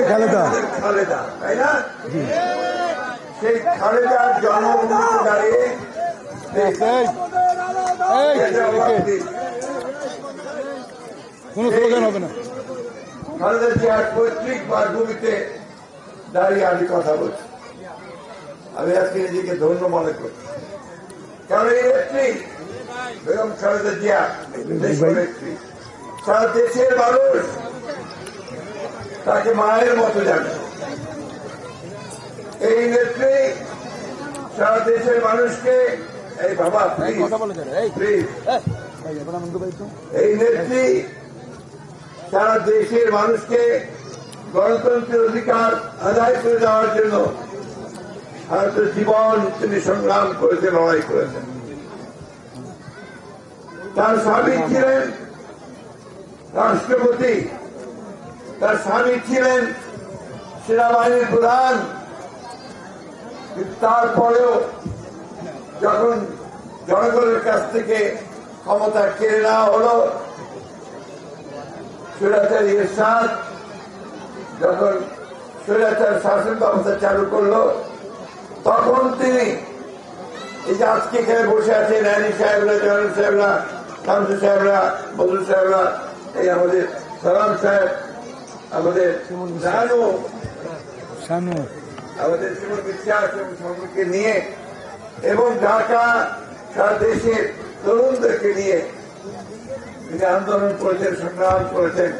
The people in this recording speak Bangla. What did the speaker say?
খালেদা খালেদা, তাই না? সেই খালেদার জন্মভূমিতে দাঁড়িয়ে কোনো স্লোগান হবে না। খালেদা জিয়ার পৈতৃক মাতৃভূমিতে দাঁড়িয়ে আমি কথা বলছি। আমি আজকে নিজেকে ধন্য মনে করি, কারণ এই নেত্রী বেগম খালেদা জিয়া নেত্রী, সারা দেশের মানুষ তাকে মায়ের মতো জানে। এই নেত্রী সারা দেশের মানুষকে এই বাবা এই নেত্রী সারা দেশের মানুষকে গণতন্ত্রের অধিকার আদায় করে দেওয়ার জন্য ভারতের জীবন তিনি সংগ্রাম করেছেন, লড়াই করেছেন। তার স্বামী ছিলেন রাষ্ট্রপতি, তার স্বামী ছিলেন সেনাবাহিনীর প্রধান। তারপরেও যখন জনগণের কাছ থেকে ক্ষমতা কেড়ে নেওয়া হল, স্বৈরাচারী এরশাদ যখন স্বৈরাচার শাসন ব্যবস্থা চালু করলো, তখন তিনি এই যে আজকে এখানে বসে আছেন নানি সাহেবরা, জয়নুল সাহেবরা, শামসু সাহেবরা, বদরুল সাহেবরা, এই আমাদের সালাম সাহেব, আমাদের শানু, আমাদের জীবন বিশ্বাস এবং সকলকে নিয়ে এবং ঢাকা সারা দেশের তরুণদেরকে নিয়ে তিনি আন্দোলন করেছেন, সংগ্রাম করেছেন।